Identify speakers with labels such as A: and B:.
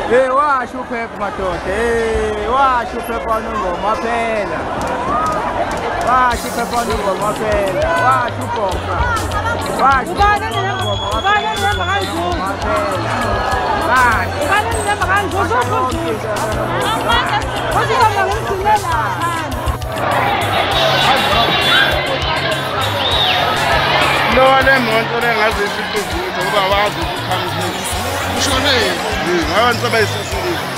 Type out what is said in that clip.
A: Hey, washo uphepha madoda. Hey, washo uphepha nongoma phela. Washo uphepha nongoma phela. Washo ubhonga. Washo ubana nongoma phela. No le monto lengaze isiphezulu ngoba wazi ukukhamisela. Ushone ngabantu abayisisulu.